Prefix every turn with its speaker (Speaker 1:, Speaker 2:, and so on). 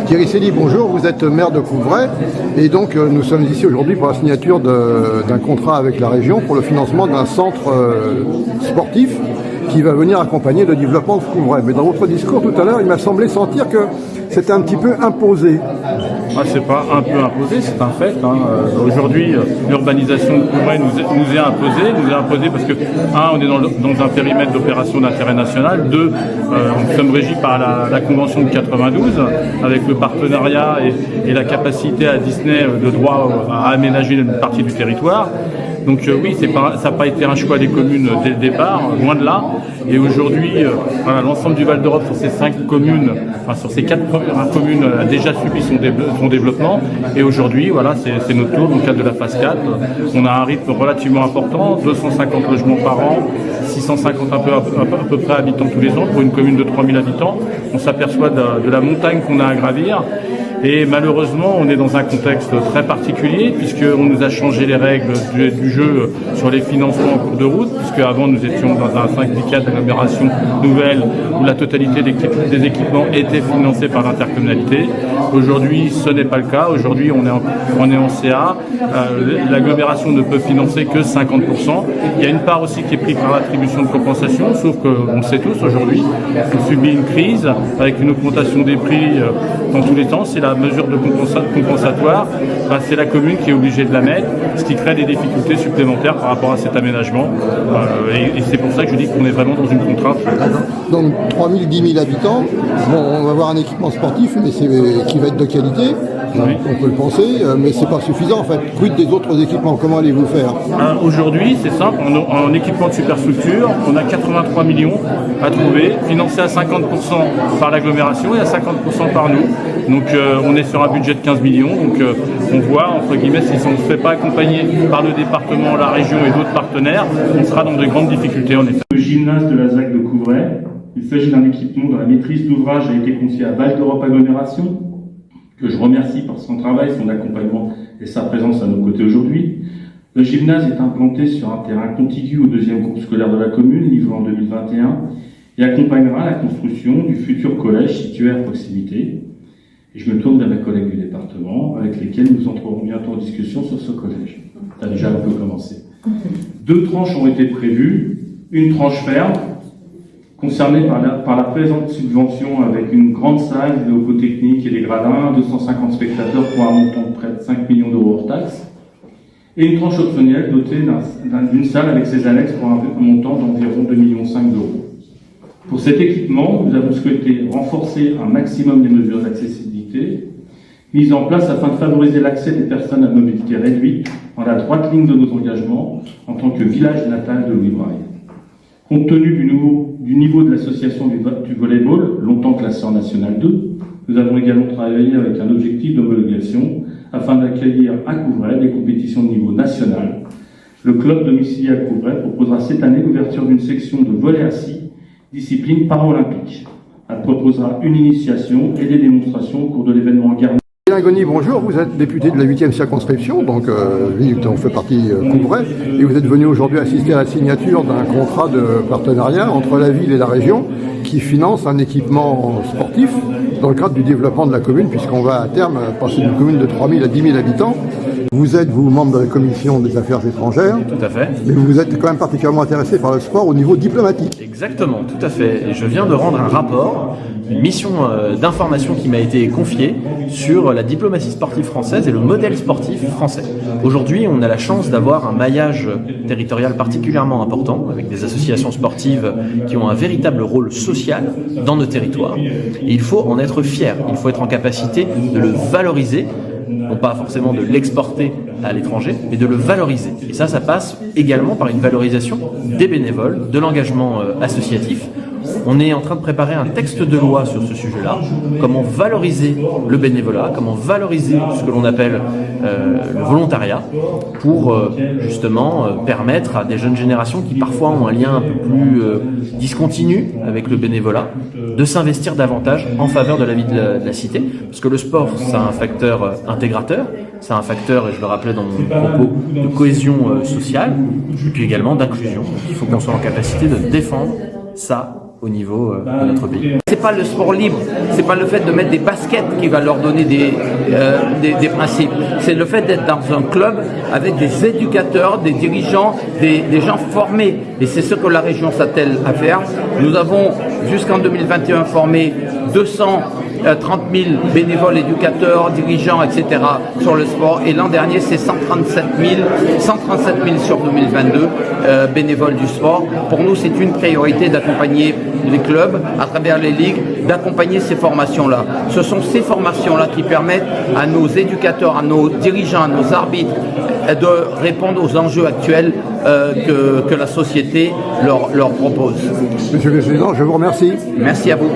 Speaker 1: Thierry Sély, bonjour, vous êtes maire de Couvray et donc nous sommes ici aujourd'hui pour la signature d'un contrat avec la région pour le financement d'un centre sportif qui va venir accompagner le développement de Couvray. Mais dans votre discours tout à l'heure, il m'a semblé sentir que c'était un petit peu imposé.
Speaker 2: C'est pas un peu imposé, c'est un fait. Aujourd'hui, l'urbanisation de Couvray nous est imposée parce que, on est dans un périmètre d'opération d'intérêt national. Deux, nous sommes régis par la Convention de 92, avec le partenariat et la capacité à Disney de droit à aménager une partie du territoire. Donc oui, ça n'a pas été un choix des communes dès le départ, loin de là. Et aujourd'hui, l'ensemble du Val d'Europe sur ces 5 communes, sur ces 4 premières communes, a déjà subi son développement. Et aujourd'hui, c'est notre tour dans le cadre de la phase 4. On a un rythme relativement important, 250 logements par an, 650 à peu près habitants tous les ans pour une commune de 3000 habitants. On s'aperçoit de la montagne qu'on a à gravir. Et malheureusement, on est dans un contexte très particulier puisqu'on nous a changé les règles du jeu sur les financements en cours de route, puisque avant nous étions dans un syndicat d'agglomération nouvelle où la totalité des équipements était financée par l'intercommunalité. Aujourd'hui, ce n'est pas le cas. Aujourd'hui, on est en CA. L'agglomération ne peut financer que 50%. Il y a une part aussi qui est prise par l'attribution de compensation, sauf qu'on le sait tous aujourd'hui, on subit une crise avec une augmentation des prix dans tous les temps. C'est la mesure de compensatoire, c'est la commune qui est obligée de la mettre, ce qui crée des difficultés supplémentaires par rapport à cet aménagement. Et c'est pour ça que je dis qu'on est vraiment dans une contrainte.
Speaker 1: Donc 10 000 habitants, on va avoir un équipement sportif mais qui va être de qualité, oui. On peut le penser, mais c'est pas suffisant en fait. Quid des autres équipements, comment allez-vous faire?
Speaker 2: Aujourd'hui, c'est simple, en équipement de superstructure, on a 83 millions à trouver, financés à 50% par l'agglomération et à 50% par nous. Donc on est sur un budget de 15 millions, donc on voit, entre guillemets, si on ne se fait pas accompagner par le département, la région et d'autres partenaires, on sera dans de grandes difficultés en effet.
Speaker 3: Le gymnase de la ZAC de Couvray, il s'agit d'un équipement dont la maîtrise d'ouvrage a été confiée à Val d'Europe Agglomération, que je remercie pour son travail, son accompagnement et sa présence à nos côtés aujourd'hui. Le gymnase est implanté sur un terrain contigu au 2e groupe scolaire de la commune, livré en 2021, et accompagnera la construction du futur collège situé à proximité. Et je me tourne vers mes collègues du département, avec lesquels nous entrerons bientôt en discussion sur ce collège. Ça a déjà un peu commencé. 2 tranches ont été prévues, une tranche ferme, concernée par la présente subvention avec une grande salle, des locaux techniques et des gradins, 250 spectateurs pour un montant de près de 5 millions d'euros hors taxes, et une tranche optionnelle dotée d'une salle avec ses annexes pour un montant d'environ 2,5 millions d'euros. Pour cet équipement, nous avons souhaité renforcer un maximum les mesures d'accessibilité mises en place afin de favoriser l'accès des personnes à mobilité réduite dans la droite ligne de nos engagements en tant que village natal de Louis Braille. Compte tenu du niveau de l'association du volleyball, longtemps classé en National 2, nous avons également travaillé avec un objectif d'homologation afin d'accueillir à Couvray des compétitions de niveau national. Le club domicilié à Couvray proposera cette année l'ouverture d'une section de volley assis, discipline paralympique. Elle proposera une initiation et des démonstrations au cours de l'événement Garnier.
Speaker 1: Alain Goni, bonjour, vous êtes député de la 8e circonscription, donc on fait partie Couvray, et vous êtes venu aujourd'hui assister à la signature d'un contrat de partenariat entre la ville et la région qui finance un équipement sportif dans le cadre du développement de la commune, puisqu'on va à terme passer d'une commune de 3 000 à 10 000 habitants. Vous êtes, membre de la commission des affaires étrangères.
Speaker 2: Tout à fait.
Speaker 1: Mais vous êtes quand même particulièrement intéressé par le sport au niveau diplomatique.
Speaker 4: Exactement, tout à fait. Et je viens de rendre un rapport, une mission d'information qui m'a été confiée sur la diplomatie sportive française et le modèle sportif français. Aujourd'hui, on a la chance d'avoir un maillage territorial particulièrement important, avec des associations sportives qui ont un véritable rôle social dans nos territoires. Et il faut en être fier, il faut être en capacité de le valoriser, non pas forcément de l'exporter à l'étranger, mais de le valoriser. Et ça passe également par une valorisation des bénévoles, de l'engagement associatif. On est en train de préparer un texte de loi sur ce sujet-là, comment valoriser le bénévolat, comment valoriser ce que l'on appelle le volontariat, pour justement permettre à des jeunes générations qui parfois ont un lien un peu plus discontinu avec le bénévolat, de s'investir davantage en faveur de la vie de la cité, parce que le sport, c'est un facteur intégrateur, c'est un facteur, et je le rappelais dans mon propos, de cohésion sociale, et puis également d'inclusion. Donc, il faut qu'on soit en capacité de défendre ça au niveau de notre pays.
Speaker 5: C'est pas le sport libre, c'est pas le fait de mettre des baskets qui va leur donner des principes. C'est le fait d'être dans un club avec des éducateurs, des dirigeants, des gens formés. Et c'est ce que la région s'attelle à faire. Nous avons jusqu'en 2021 formé 230 000 bénévoles, éducateurs, dirigeants, etc. sur le sport. Et l'an dernier, c'est 137 000 sur 2022 bénévoles du sport. Pour nous, c'est une priorité d'accompagner les clubs à travers les ligues, d'accompagner ces formations-là. Ce sont ces formations-là qui permettent à nos éducateurs, à nos dirigeants, à nos arbitres de répondre aux enjeux actuels que la société leur propose.
Speaker 1: Monsieur le Président, je vous remercie.
Speaker 5: Merci à vous.